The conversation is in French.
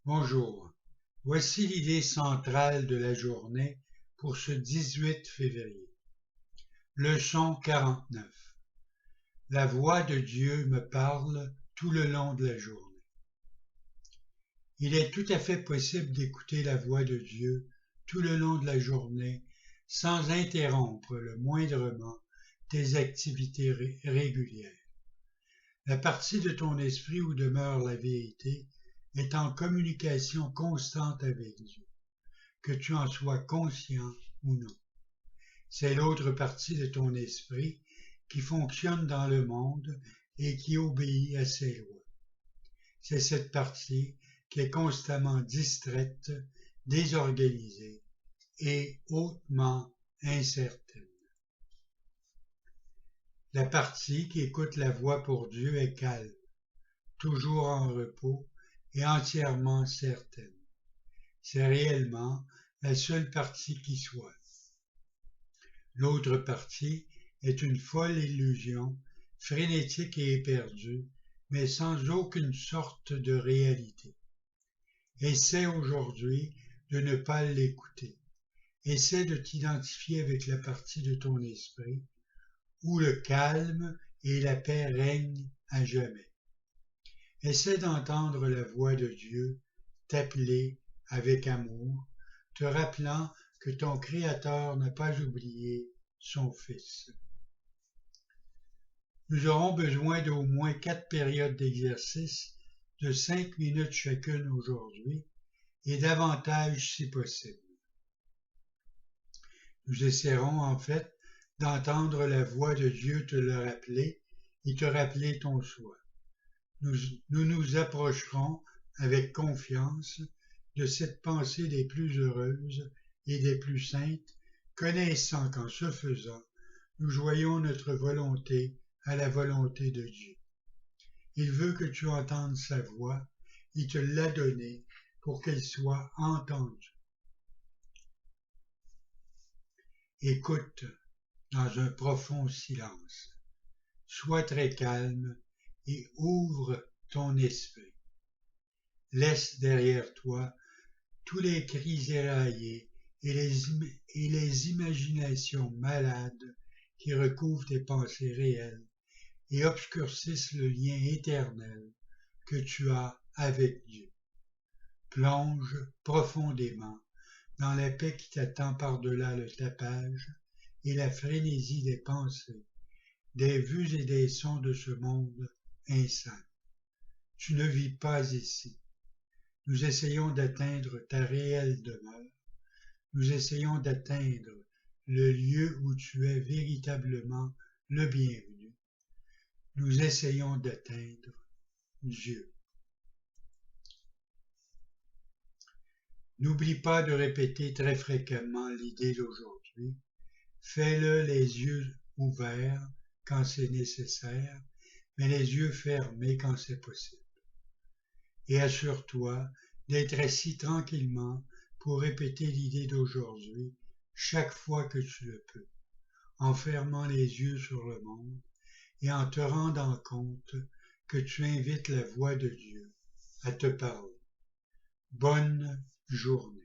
Bonjour, voici l'idée centrale de la journée pour ce 18 février. Leçon 49. La voix de Dieu me parle tout le long de la journée. Il est tout à fait possible d'écouter la voix de Dieu tout le long de la journée sans interrompre le moindrement tes activités régulières. La partie de ton esprit où demeure la vérité est en communication constante avec Dieu, que tu en sois conscient ou non. C'est l'autre partie de ton esprit qui fonctionne dans le monde et qui obéit à ses lois. C'est cette partie qui est constamment distraite, désorganisée et hautement incertaine. La partie qui écoute la voix pour Dieu est calme, toujours en repos et entièrement certaine. C'est réellement la seule partie qui soit. L'autre partie est une folle illusion, frénétique et éperdue, mais sans aucune sorte de réalité. Essaie aujourd'hui de ne pas l'écouter. Essaie de t'identifier avec la partie de ton esprit où le calme et la paix règnent à jamais. Essaie d'entendre la voix de Dieu t'appeler avec amour, te rappelant que ton Créateur n'a pas oublié son Fils. Nous aurons besoin d'au moins 4 périodes d'exercice de 5 minutes chacune aujourd'hui et davantage si possible. Nous essaierons en fait d'entendre la voix de Dieu te le rappeler et te rappeler ton soi. Nous nous approcherons avec confiance de cette pensée des plus heureuses et des plus saintes, connaissant qu'en ce faisant, nous joignons notre volonté à la volonté de Dieu. Il veut que tu entendes sa voix, il te l'a donnée pour qu'elle soit entendue. Écoute dans un profond silence. Sois très calme et ouvre ton esprit. Laisse derrière toi tous les cris éraillés et les imaginations malades qui recouvrent tes pensées réelles et obscurcissent le lien éternel que tu as avec Dieu. Plonge profondément dans la paix qui t'attend par-delà le tapage et la frénésie des pensées, des vues et des sons de ce monde insain. Tu ne vis pas ici. Nous essayons d'atteindre ta réelle demeure. Nous essayons d'atteindre le lieu où tu es véritablement le bienvenu. Nous essayons d'atteindre Dieu. N'oublie pas de répéter très fréquemment l'idée d'aujourd'hui. Fais-le les yeux ouverts quand c'est nécessaire, mais les yeux fermés quand c'est possible. Et assure-toi d'être assis tranquillement pour répéter l'idée d'aujourd'hui chaque fois que tu le peux, en fermant les yeux sur le monde et en te rendant compte que tu invites la voix de Dieu à te parler. Bonne journée.